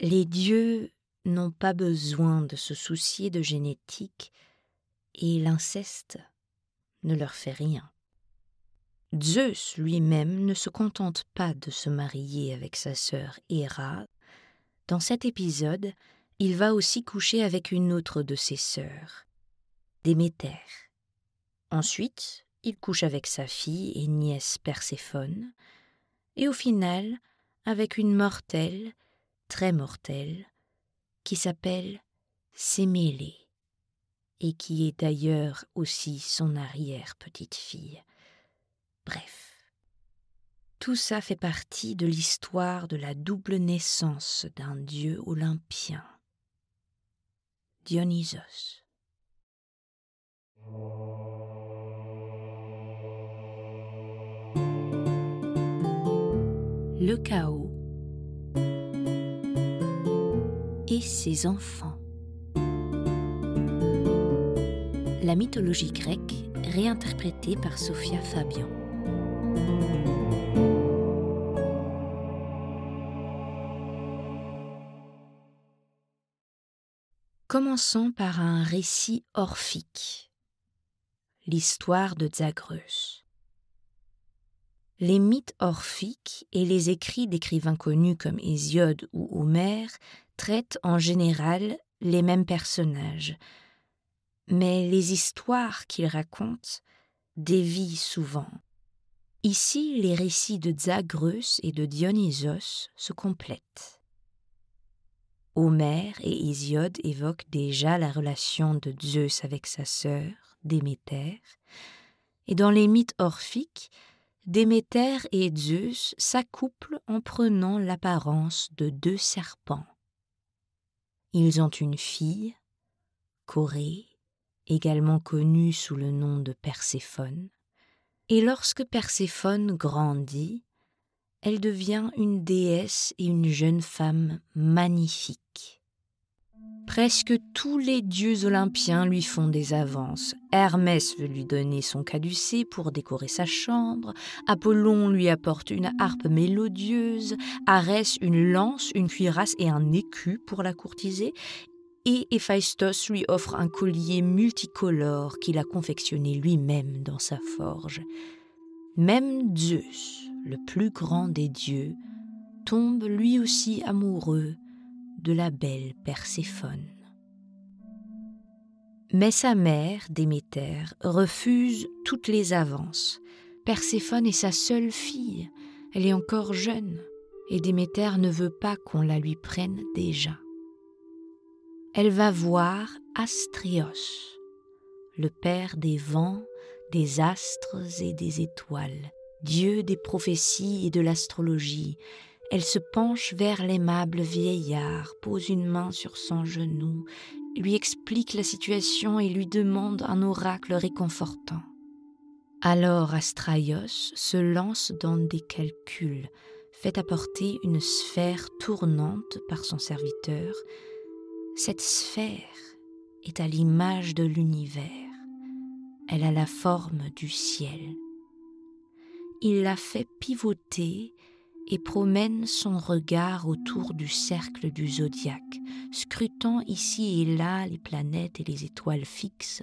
Les dieux n'ont pas besoin de se soucier de génétique et l'inceste ne leur fait rien. Zeus lui-même ne se contente pas de se marier avec sa sœur Héra. Dans cet épisode, il va aussi coucher avec une autre de ses sœurs, Déméter. Ensuite, il couche avec sa fille et nièce Perséphone, et au final, avec une mortelle, très mortelle, qui s'appelle Sémélé, et qui est d'ailleurs aussi son arrière-petite-fille. Bref, tout ça fait partie de l'histoire de la double naissance d'un dieu olympien, Dionysos. Le chaos et ses enfants. La mythologie grecque réinterprétée par Sophia Fabian. Commençons par un récit orphique, l'histoire de Zagreus. Les mythes orphiques et les écrits d'écrivains connus comme Hésiode ou Homère traitent en général les mêmes personnages, mais les histoires qu'ils racontent dévient souvent. Ici, les récits de Zagreus et de Dionysos se complètent. Homère et Hésiode évoquent déjà la relation de Zeus avec sa sœur, Déméter, et dans les mythes orphiques, Déméter et Zeus s'accouplent en prenant l'apparence de deux serpents. Ils ont une fille, Corée, également connue sous le nom de Perséphone, et lorsque Perséphone grandit, elle devient une déesse et une jeune femme magnifique. Presque tous les dieux olympiens lui font des avances. Hermès veut lui donner son caducée pour décorer sa chambre, Apollon lui apporte une harpe mélodieuse, Arès une lance, une cuirasse et un écu pour la courtiser, et Héphaïstos lui offre un collier multicolore qu'il a confectionné lui-même dans sa forge. Même Zeus, le plus grand des dieux, tombe lui aussi amoureux de la belle Perséphone. Mais sa mère, Déméter, refuse toutes les avances. Perséphone est sa seule fille, elle est encore jeune, et Déméter ne veut pas qu'on la lui prenne déjà. Elle va voir Astréos, le père des vents, des astres et des étoiles, dieu des prophéties et de l'astrologie. Elle se penche vers l'aimable vieillard, pose une main sur son genou, lui explique la situation et lui demande un oracle réconfortant. Alors Astraios se lance dans des calculs, fait apporter une sphère tournante par son serviteur. Cette sphère est à l'image de l'univers. Elle a la forme du ciel. Il la fait pivoter et promène son regard autour du cercle du zodiaque, scrutant ici et là les planètes et les étoiles fixes.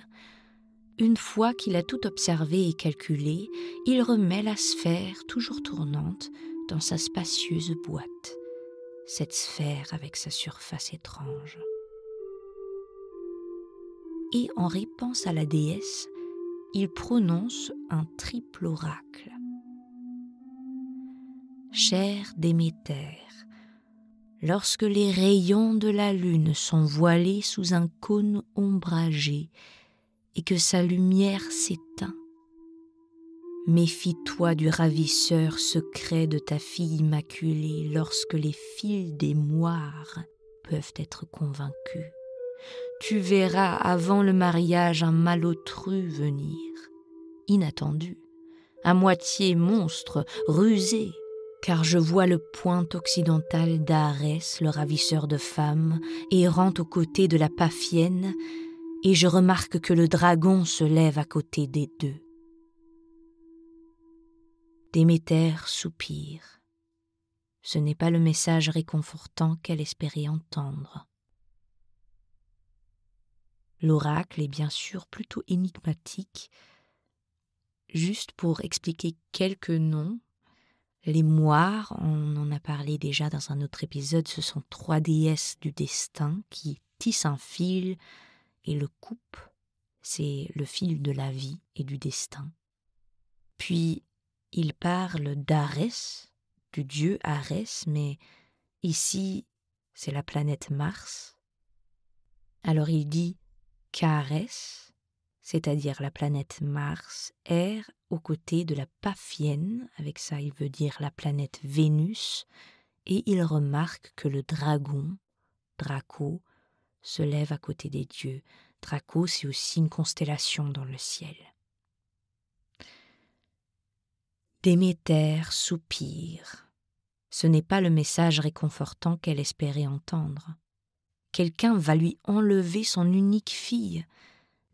Une fois qu'il a tout observé et calculé, il remet la sphère, toujours tournante, dans sa spacieuse boîte, cette sphère avec sa surface étrange. Et en réponse à la déesse, il prononce un triple oracle. Chère Déméter, lorsque les rayons de la lune sont voilés sous un cône ombragé et que sa lumière s'éteint, méfie-toi du ravisseur secret de ta fille immaculée lorsque les fils des moires peuvent être convaincus. Tu verras avant le mariage un malotru venir, inattendu, à moitié monstre, rusé, car je vois le pointe occidental d'Arès, le ravisseur de femmes, errant aux côtés de la Paphienne, et je remarque que le dragon se lève à côté des deux. Déméter soupire. Ce n'est pas le message réconfortant qu'elle espérait entendre. L'oracle est bien sûr plutôt énigmatique. Juste pour expliquer quelques noms, les moires, on en a parlé déjà dans un autre épisode, ce sont 3 déesses du destin qui tissent un fil et le coupent. C'est le fil de la vie et du destin. Puis, il parle d'Arès, du dieu Arès, mais ici, c'est la planète Mars. Alors il dit qu'Arès, c'est-à-dire la planète Mars, erre aux côtés de la Paphienne, avec ça il veut dire la planète Vénus, et il remarque que le dragon, Draco, se lève à côté des dieux. Draco, c'est aussi une constellation dans le ciel. Déméter soupire. Ce n'est pas le message réconfortant qu'elle espérait entendre. Quelqu'un va lui enlever son unique fille.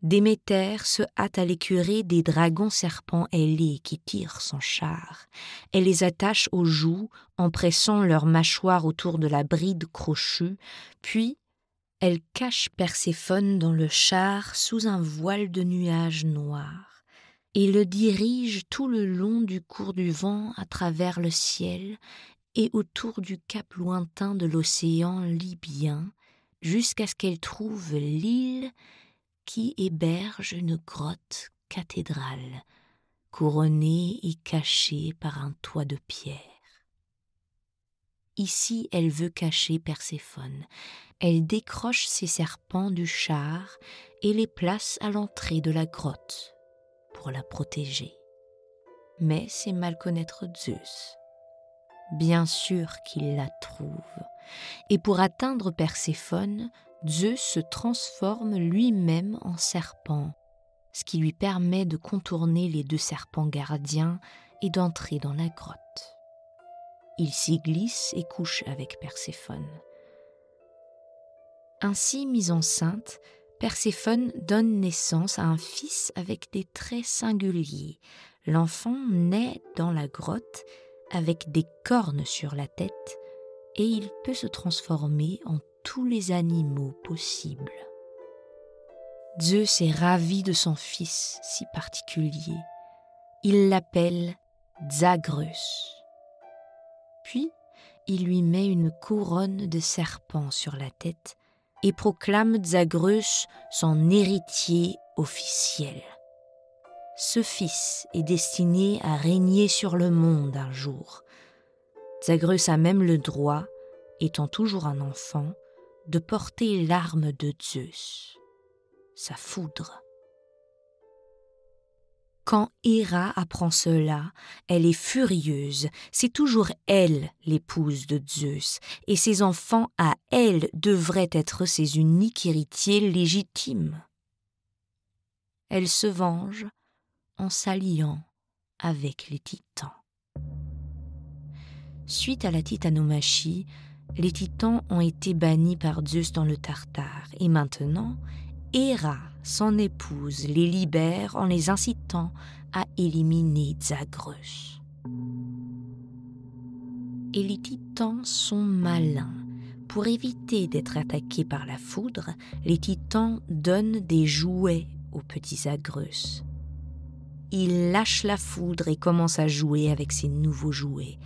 Déméter se hâte à l'écurie des dragons serpents ailés qui tirent son char. Elle les attache aux joues en pressant leurs mâchoires autour de la bride crochue, puis elle cache Perséphone dans le char sous un voile de nuages noirs et le dirige tout le long du cours du vent à travers le ciel et autour du cap lointain de l'océan Libyen jusqu'à ce qu'elle trouve l'île qui héberge une grotte cathédrale, couronnée et cachée par un toit de pierre. Ici, elle veut cacher Perséphone. Elle décroche ses serpents du char et les place à l'entrée de la grotte pour la protéger. Mais c'est mal connaître Zeus. Bien sûr qu'il la trouve. Et pour atteindre Perséphone, Zeus se transforme lui-même en serpent, ce qui lui permet de contourner les 2 serpents gardiens et d'entrer dans la grotte. Il s'y glisse et couche avec Perséphone. Ainsi mise enceinte, Perséphone donne naissance à un fils avec des traits singuliers. L'enfant naît dans la grotte avec des cornes sur la tête et il peut se transformer en tous les animaux possibles. Zeus est ravi de son fils si particulier. Il l'appelle Zagreus. Puis, il lui met une couronne de serpents sur la tête et proclame Zagreus son héritier officiel. Ce fils est destiné à régner sur le monde un jour. Zagreus a même le droit, étant toujours un enfant, de porter l'arme de Zeus, sa foudre. Quand Héra apprend cela, elle est furieuse. C'est toujours elle, l'épouse de Zeus, et ses enfants à elle devraient être ses uniques héritiers légitimes. Elle se venge en s'alliant avec les titans. Suite à la titanomachie, les titans ont été bannis par Zeus dans le Tartare, et maintenant, Héra, son épouse, les libère en les incitant à éliminer Zagreus. Et les titans sont malins. Pour éviter d'être attaqués par la foudre, les titans donnent des jouets au petit Zagreus. Il lâche la foudre et commence à jouer avec ses nouveaux jouets.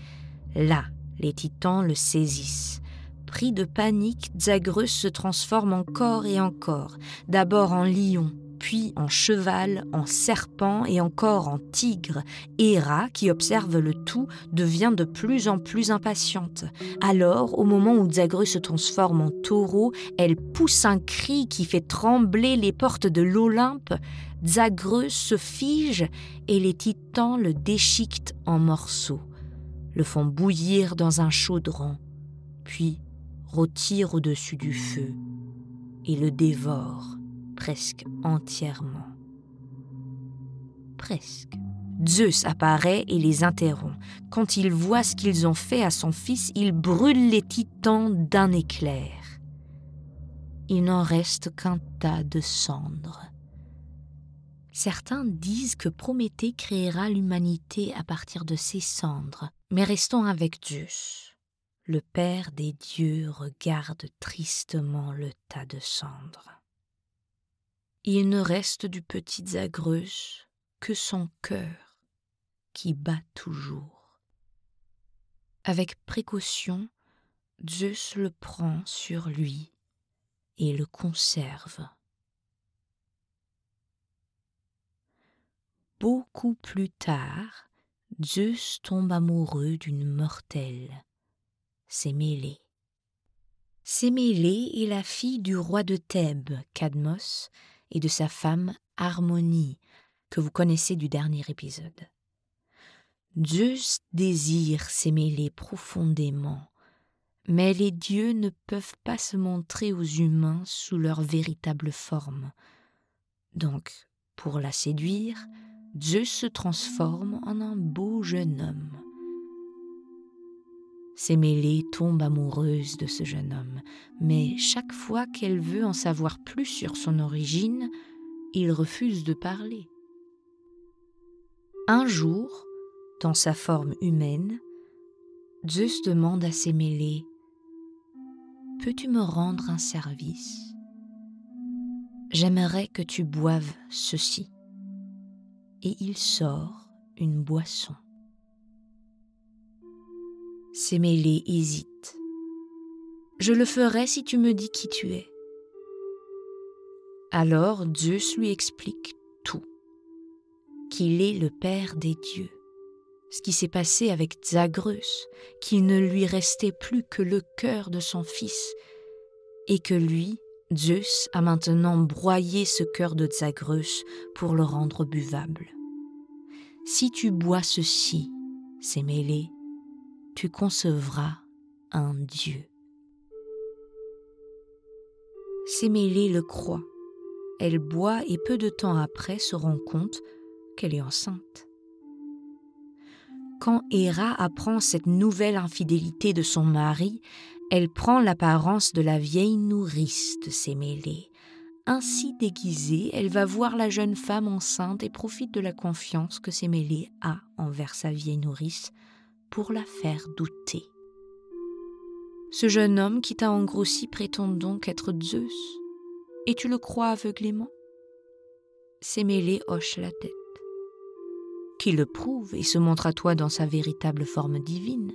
Là, les titans le saisissent. Pris de panique, Zagreus se transforme encore et encore, d'abord en lion, puis en cheval, en serpent et encore en tigre. Héra, qui observe le tout, devient de plus en plus impatiente. Alors, au moment où Zagreus se transforme en taureau, elle pousse un cri qui fait trembler les portes de l'Olympe. Zagreus se fige et les titans le déchiquetent en morceaux, le font bouillir dans un chaudron, puis rôtir au-dessus du feu et le dévore presque entièrement. Presque. Zeus apparaît et les interrompt. Quand il voit ce qu'ils ont fait à son fils, il brûle les titans d'un éclair. Il n'en reste qu'un tas de cendres. Certains disent que Prométhée créera l'humanité à partir de ces cendres, mais restons avec Zeus. le Père des dieux regarde tristement le tas de cendres. Il ne reste du petit Zagreus que son cœur qui bat toujours. Avec précaution, Zeus le prend sur lui et le conserve. Beaucoup plus tard, Zeus tombe amoureux d'une mortelle, Sémélé. Sémélé est la fille du roi de Thèbes, Cadmos, et de sa femme Harmonie, que vous connaissez du dernier épisode. Zeus désire Sémélé profondément, mais les dieux ne peuvent pas se montrer aux humains sous leur véritable forme. Donc, pour la séduire, Zeus se transforme en un beau jeune homme. Sémélé tombe amoureuse de ce jeune homme, mais chaque fois qu'elle veut en savoir plus sur son origine, il refuse de parler. Un jour, dans sa forme humaine, Zeus demande à Sémélé « Peux-tu me rendre un service ? J'aimerais que tu boives ceci. » Et il sort une boisson. Sémélé hésite. « Je le ferai si tu me dis qui tu es. » Alors Zeus lui explique tout, qu'il est le père des dieux, ce qui s'est passé avec Zagreus, qu'il ne lui restait plus que le cœur de son fils, et que lui, Zeus, a maintenant broyé ce cœur de Zagreus pour le rendre buvable. Si tu bois ceci, Sémélé, tu concevras un dieu. Sémélé le croit. Elle boit et peu de temps après se rend compte qu'elle est enceinte. Quand Héra apprend cette nouvelle infidélité de son mari, elle prend l'apparence de la vieille nourrice de Sémélé. Ainsi déguisée, elle va voir la jeune femme enceinte et profite de la confiance que Sémélé a envers sa vieille nourrice pour la faire douter. Ce jeune homme qui t'a engrossi prétend donc être Zeus, et tu le crois aveuglément ? Sémélé hoche la tête. Qui le prouve et se montre à toi dans sa véritable forme divine.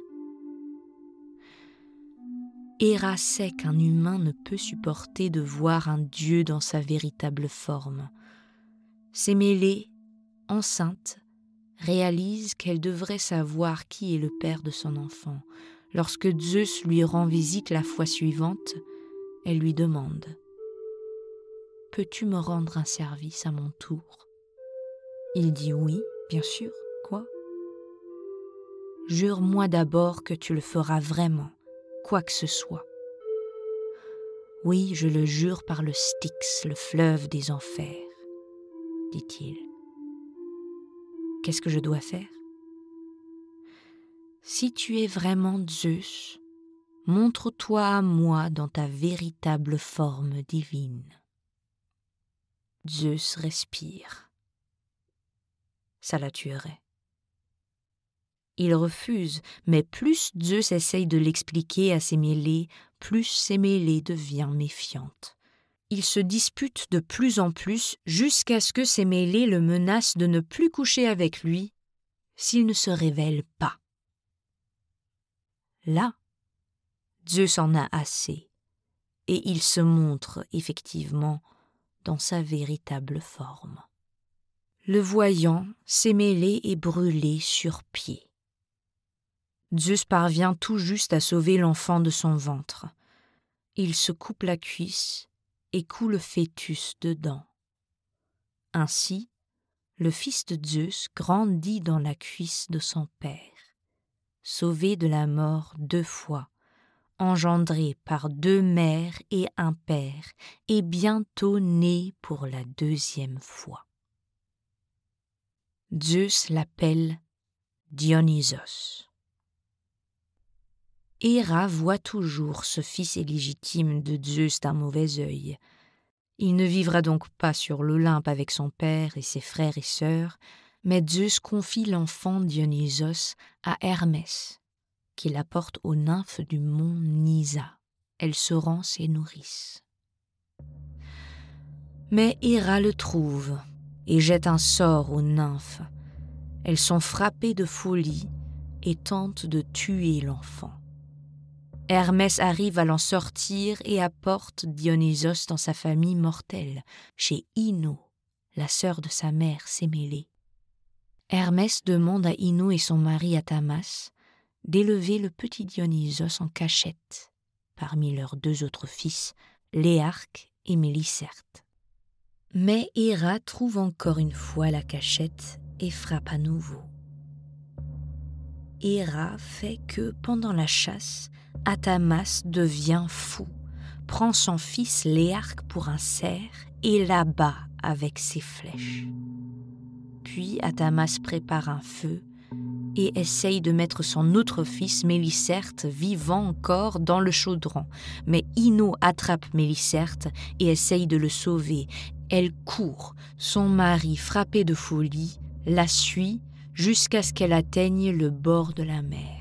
Héra sait qu'un humain ne peut supporter de voir un dieu dans sa véritable forme. Sémélé, enceinte, réalise qu'elle devrait savoir qui est le père de son enfant. Lorsque Zeus lui rend visite la fois suivante, elle lui demande « Peux-tu me rendre un service à mon tour ?» Il dit « Oui, bien sûr, quoi ?»« Jure-moi d'abord que tu le feras vraiment, quoi que ce soit. » « Oui, je le jure par le Styx, le fleuve des enfers, » dit-il. « Qu'est-ce que je dois faire ? » « Si tu es vraiment Zeus, montre-toi à moi dans ta véritable forme divine. » Zeus respire. Ça la tuerait. Il refuse, mais plus Zeus essaye de l'expliquer à Sémélé, plus Sémélé devient méfiante. Ils se disputent de plus en plus jusqu'à ce que Sémélé le menace de ne plus coucher avec lui s'il ne se révèle pas. Là, Zeus en a assez, et il se montre effectivement dans sa véritable forme. Le voyant, Sémélé est brûlé sur pied. Zeus parvient tout juste à sauver l'enfant de son ventre. Il se coupe la cuisse et coud le fœtus dedans. Ainsi, le fils de Zeus grandit dans la cuisse de son père, sauvé de la mort 2 fois, engendré par 2 mères et un père, et bientôt né pour la 2e fois. Zeus l'appelle Dionysos. Héra voit toujours ce fils illégitime de Zeus d'un mauvais œil. Il ne vivra donc pas sur l'Olympe avec son père et ses frères et sœurs, mais Zeus confie l'enfant Dionysos à Hermès, qu'il apporte aux nymphes du mont Nisa. Elles seront ses nourrices. Mais Héra le trouve et jette un sort aux nymphes. Elles sont frappées de folie et tentent de tuer l'enfant. Hermès arrive à l'en sortir et apporte Dionysos dans sa famille mortelle, chez Ino, la sœur de sa mère Sémélé. Hermès demande à Ino et son mari Athamas d'élever le petit Dionysos en cachette, parmi leurs 2 autres fils, Léarque et Mélicerte. Mais Héra trouve encore une fois la cachette et frappe à nouveau. Héra fait que, pendant la chasse, Athamas devient fou, prend son fils Léarque pour un cerf et l'abat avec ses flèches. Puis Athamas prépare un feu et essaye de mettre son autre fils, Mélicerte, vivant encore dans le chaudron. Mais Ino attrape Mélicerte et essaye de le sauver. Elle court. Son mari, frappé de folie, la suit jusqu'à ce qu'elle atteigne le bord de la mer.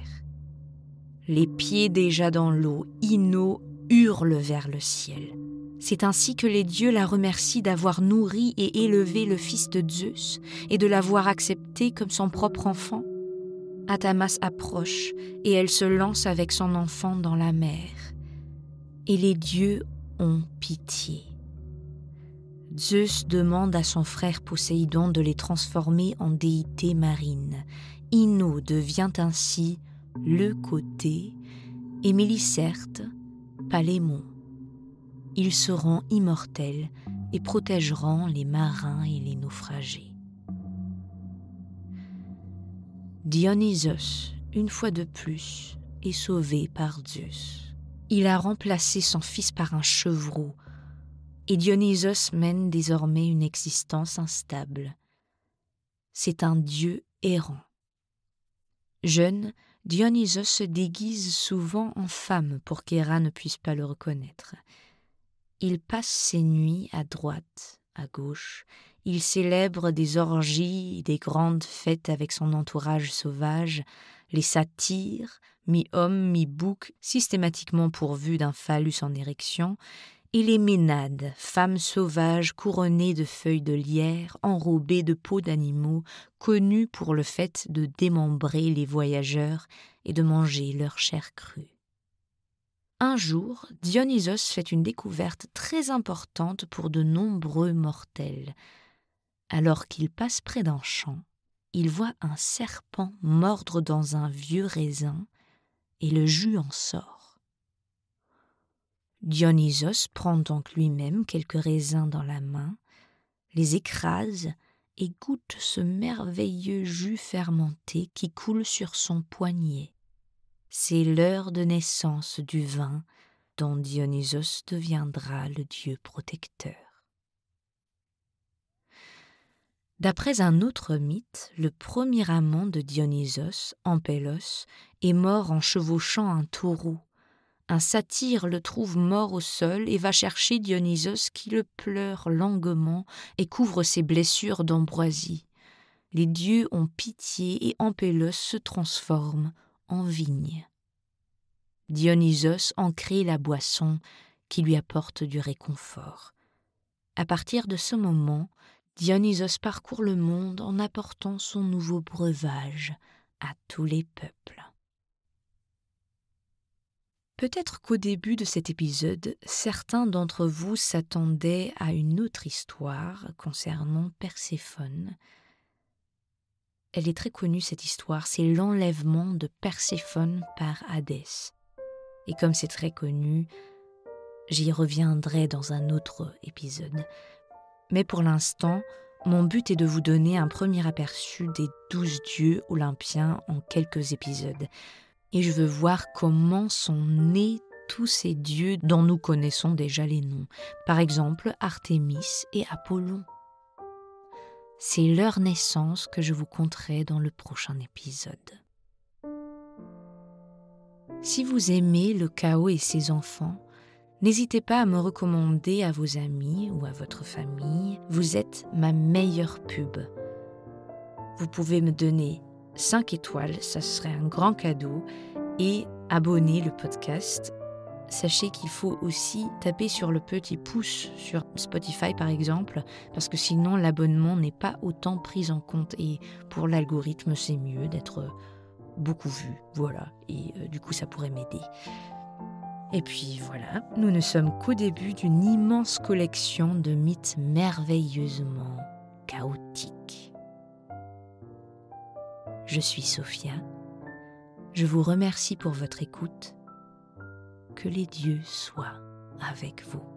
Les pieds déjà dans l'eau, Ino hurle vers le ciel. C'est ainsi que les dieux la remercient d'avoir nourri et élevé le fils de Zeus et de l'avoir accepté comme son propre enfant. Athamas approche et elle se lance avec son enfant dans la mer. Et les dieux ont pitié. Zeus demande à son frère Poséidon de les transformer en déités marines. Ino devient ainsi Leucotée et Mélicerte Palémon. Ils seront immortels et protégeront les marins et les naufragés. Dionysos, une fois de plus, est sauvé par Zeus. Il a remplacé son fils par un chevreau, et Dionysos mène désormais une existence instable. C'est un dieu errant. Jeune, Dionysos se déguise souvent en femme pour qu'Héra ne puisse pas le reconnaître. Il passe ses nuits à droite, à gauche. Il célèbre des orgies et des grandes fêtes avec son entourage sauvage, les satyres, mi-hommes, mi-boucs, systématiquement pourvus d'un phallus en érection, et les ménades, femmes sauvages couronnées de feuilles de lierre, enrobées de peaux d'animaux, connues pour le fait de démembrer les voyageurs et de manger leur chair crue. Un jour, Dionysos fait une découverte très importante pour de nombreux mortels. Alors qu'il passe près d'un champ, il voit un serpent mordre dans un vieux raisin et le jus en sort. Dionysos prend donc lui-même quelques raisins dans la main, les écrase et goûte ce merveilleux jus fermenté qui coule sur son poignet. C'est l'heure de naissance du vin dont Dionysos deviendra le dieu protecteur. D'après un autre mythe, le premier amant de Dionysos, Ampélos, est mort en chevauchant un taureau. Un satyre le trouve mort au sol et va chercher Dionysos qui le pleure longuement et couvre ses blessures d'ambroisie. Les dieux ont pitié et Ampélos se transforme en vigne. Dionysos en crée la boisson qui lui apporte du réconfort. À partir de ce moment, Dionysos parcourt le monde en apportant son nouveau breuvage à tous les peuples. Peut-être qu'au début de cet épisode, certains d'entre vous s'attendaient à une autre histoire concernant Perséphone. Elle est très connue, cette histoire, c'est l'enlèvement de Perséphone par Hadès. Et comme c'est très connu, j'y reviendrai dans un autre épisode. Mais pour l'instant, mon but est de vous donner un premier aperçu des 12 dieux olympiens en quelques épisodes. Et je veux voir comment sont nés tous ces dieux dont nous connaissons déjà les noms. Par exemple, Artémis et Apollon. C'est leur naissance que je vous conterai dans le prochain épisode. Si vous aimez le chaos et ses enfants, n'hésitez pas à me recommander à vos amis ou à votre famille. Vous êtes ma meilleure pub. Vous pouvez me donner 5 étoiles, ça serait un grand cadeau. et abonner le podcast. Sachez qu'il faut aussi taper sur le petit pouce sur Spotify par exemple, parce que sinon l'abonnement n'est pas autant pris en compte et pour l'algorithme c'est mieux d'être beaucoup vu, voilà, et du coup ça pourrait m'aider. Et puis voilà, nous ne sommes qu'au début d'une immense collection de mythes merveilleusement chaotiques. Je suis Sophia, je vous remercie pour votre écoute. Que les dieux soient avec vous.